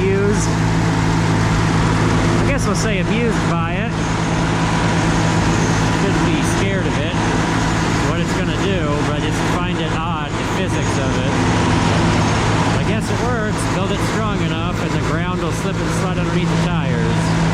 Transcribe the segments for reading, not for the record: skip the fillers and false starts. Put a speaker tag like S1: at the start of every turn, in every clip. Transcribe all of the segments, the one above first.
S1: used. I guess we'll say amused by it. Shouldn't be scared of it, what it's gonna do, but I just find it odd, the physics of it. I guess it works. Build it strong enough and the ground will slip and slide underneath the tires.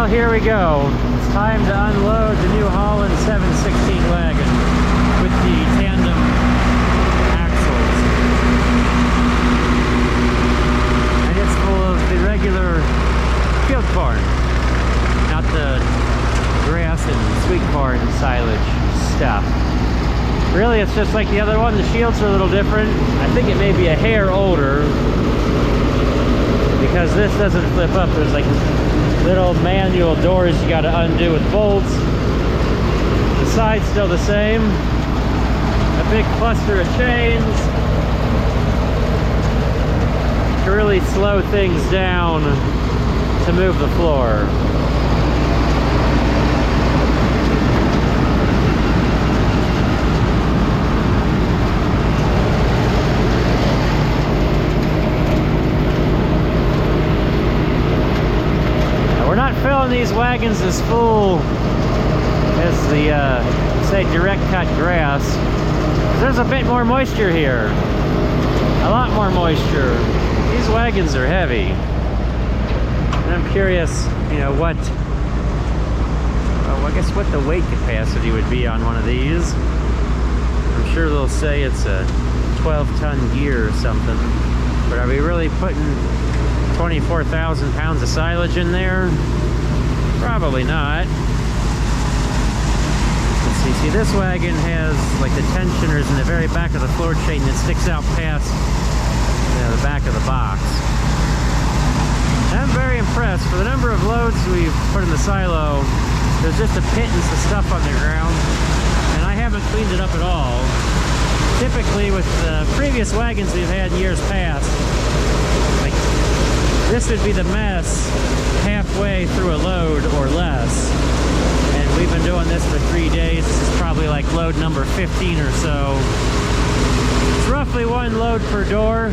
S1: Here we go. It's time to unload the New Holland 716 wagon with the tandem axles. And it's full of the regular field corn, not the grass and sweet corn and silage stuff. Really, it's just like the other one. The shields are a little different. I think it may be a hair older because this doesn't flip up. There's like little manual doors you got to undo with bolts. The side's still the same. A big cluster of chains to really slow things down to move the floor. Filling these wagons as full as the say direct cut grass. There's a bit more moisture here, a lot more moisture. These wagons are heavy, and I'm curious, you know, what I guess what the weight capacity would be on one of these. I'm sure they'll say it's a 12-ton gear or something, but are we really putting 24,000 pounds of silage in there? Probably not. Let's see, this wagon has like the tensioners in the very back of the floor chain that sticks out past the back of the box. I'm very impressed. For the number of loads we've put in the silo, there's just a pittance of stuff on the ground, and I haven't cleaned it up at all. Typically with the previous wagons we've had in years past, like this would be the mess halfway through a load or less, and we've been doing this for 3 days. This is probably like load number 15 or so. It's roughly one load per door.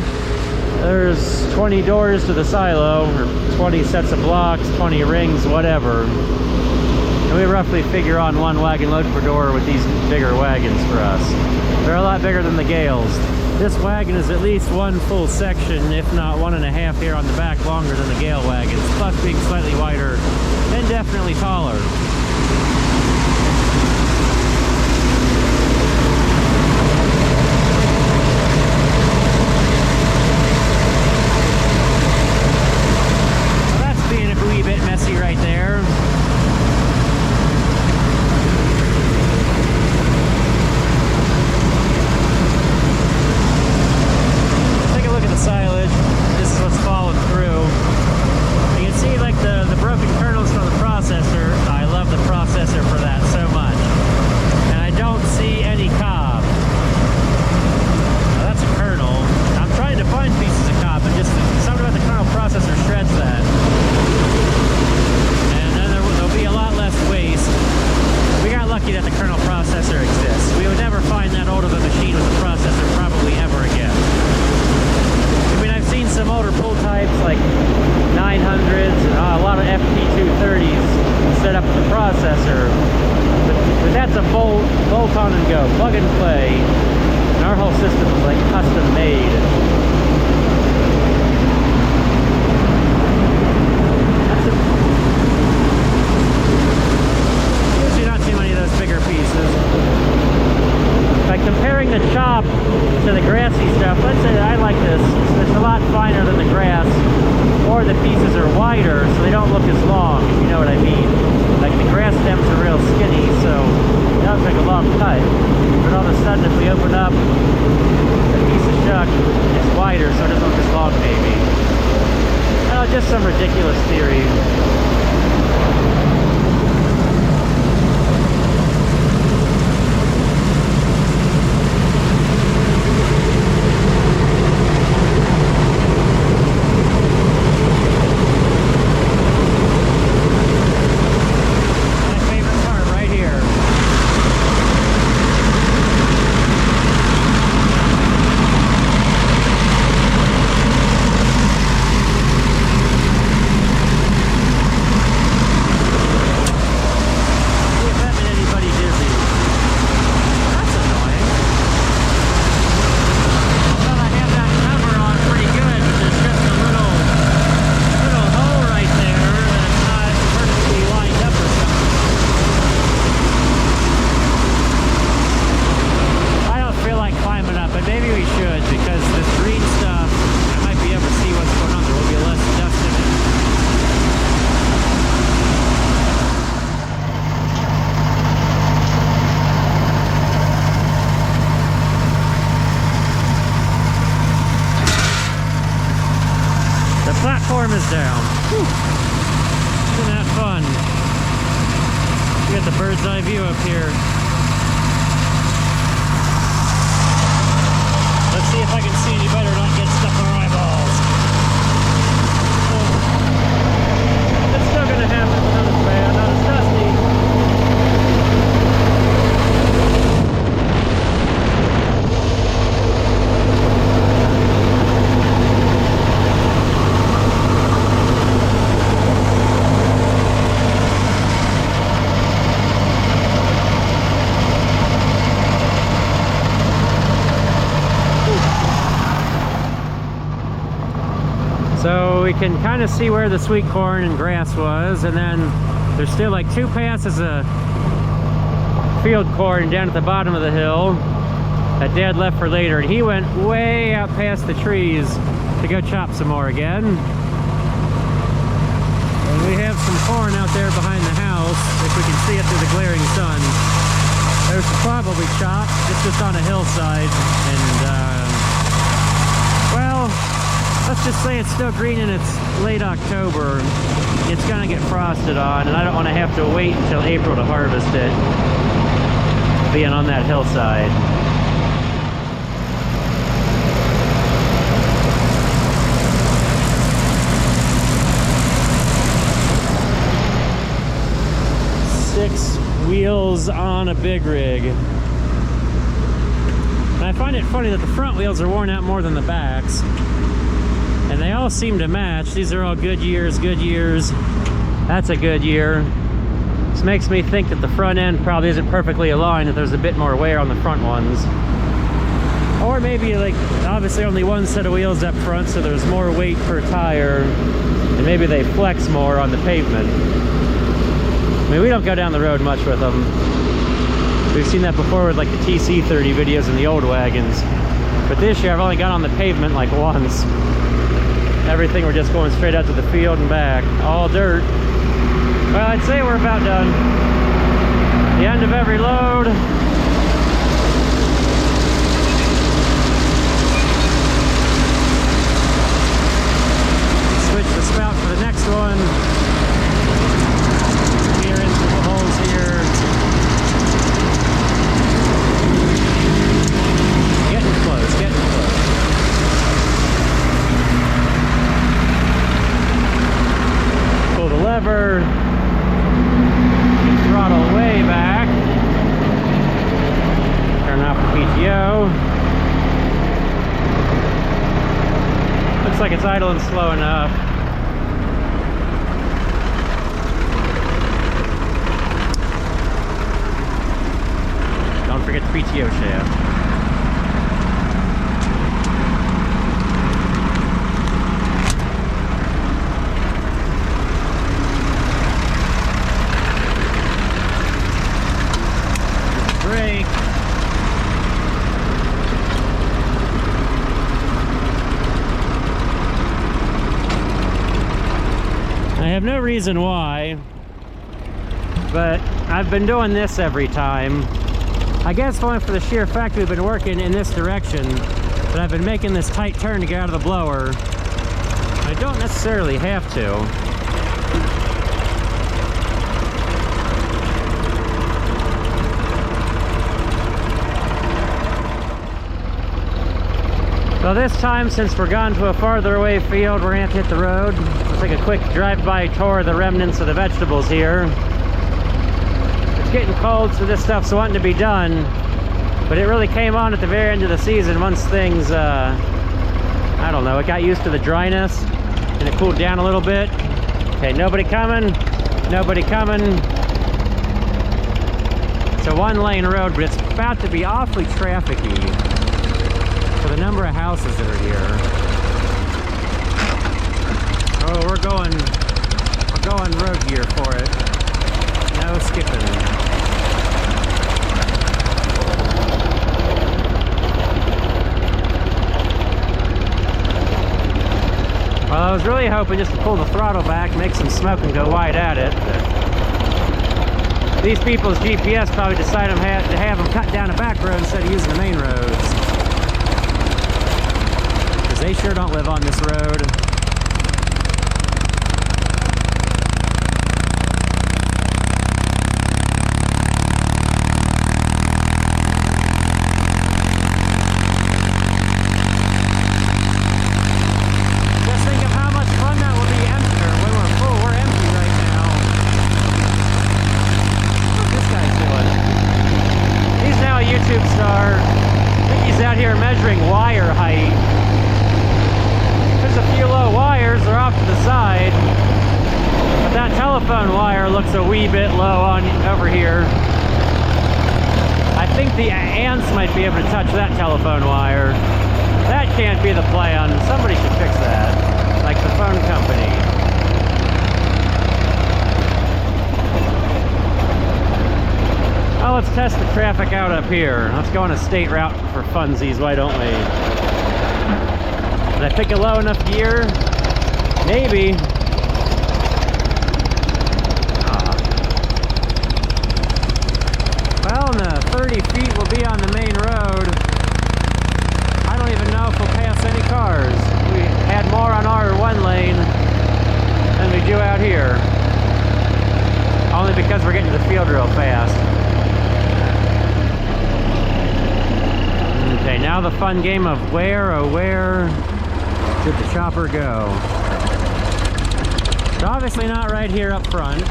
S1: There's 20 doors to the silo, or 20 sets of blocks, 20 rings, whatever, and we roughly figure on one wagon load per door with these bigger wagons for us. They're a lot bigger than the Gales. This wagon is at least one full section, if not 1.5 here on the back, longer than the Gale wagons, plus being slightly wider and definitely taller. Well, that's being a wee bit messy right there. Silage. This is what's falling through. You can see like the broken kernels from the processor. I love the processor for that so much. And I don't see any cob. Now that's a kernel. I'm trying to find pieces of cob, and just something about the kernel processor shreds that. And then there'll be a lot less waste. We got lucky that the kernel processor exists. We would never find that old of a machine with a processor probably ever again. I've seen some older pull types like 900s and a lot of FT230s set up with the processor, but that's a bolt on and go, plug and play, and our whole system is like custom made. the pieces are wider, so they don't look as long, if you know what I mean. Like the grass stems are real skinny, so it looks like a long cut. But all of a sudden, if we open up a piece of shuck, it's wider, so it doesn't look as long, maybe. Just some ridiculous theory. Platform is down. Whew. Isn't that fun? We got the bird's eye view up here. Let's see if I can see any better and not get stuck on our eyeballs. Oh. It's still gonna happen, but not as bad, not as dusty. So we can kind of see where the sweet corn and grass was, and then there's still like 2 passes of field corn down at the bottom of the hill that Dad left for later, and he went way out past the trees to go chop some more again. And we have some corn out there behind the house, if we can see it through the glaring sun. There's probably chopped, it's just on a hillside, and well, let's just say it's still green and it's late October. It's gonna get frosted on, and I don't want to have to wait until April to harvest it, being on that hillside. Six wheels on a big rig. And I find it funny that the front wheels are worn out more than the backs. And they all seem to match. These are all good years, good years. That's a good year. This makes me think that the front end probably isn't perfectly aligned, that there's a bit more wear on the front ones. Or maybe, like, obviously only one set of wheels up front, so there's more weight per tire, and maybe they flex more on the pavement. I mean, we don't go down the road much with them. We've seen that before with like the TC30 videos in the old wagons. But this year I've only gone on the pavement like once. Everything we're just going straight out to the field and back. All dirt. Well, I'd say we're about done. The end of every load. Switch the spout for the next one. Clear into the holes here. Getting close, getting close. Pull the lever. Throttle way back. Turn off the PTO. Looks like it's idling slow enough. Don't forget the PTO shaft. Brake. have no reason why, but I've been doing this every time. I guess only for the sheer fact we've been working in this direction, but I've been making this tight turn to get out of the blower. I don't necessarily have to. So this time, since we're gone to a farther away field, we're going to have to hit the road. Let's take a quick drive-by tour of the remnants of the vegetables here. It's getting cold, so this stuff's wanting to be done. But it really came on at the very end of the season once things, I don't know, it got used to the dryness and it cooled down a little bit. Okay, nobody coming. Nobody coming. It's a one-lane road, but it's about to be awfully trafficy for the number of houses that are here. Oh, we're going road gear for it. No skipping. Well, I was really hoping just to pull the throttle back, make some smoke, and go wide at it. But these people's GPS probably decided to have them cut down a back road instead of using the main roads. They sure don't live on this road. Just think of how much fun that will be empty. When we're full, we're empty right now. What's this guy doing? He's now a YouTube star. I think he's out here measuring wire height. There's a few low wires, they're off to the side, but that telephone wire looks a wee bit low on over here. I think the ants might be able to touch that telephone wire. That can't be the plan. Somebody should fix that, like the phone company. Well, let's test the traffic out up here. Let's go on a state route for funsies, why don't we? Did I pick a low enough gear? Maybe. Well, in the 30 feet we'll be on the main road. I don't even know if we'll pass any cars. We had more on our one lane than we do out here. Only because we're getting to the field real fast. Okay, now the fun game of where, oh where did the chopper go? It's obviously not right here up front.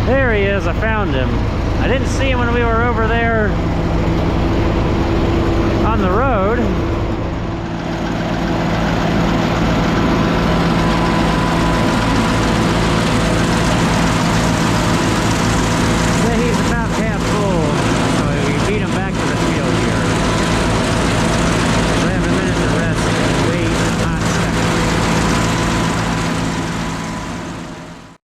S1: There he is, I found him. I didn't see him when we were over there on the road.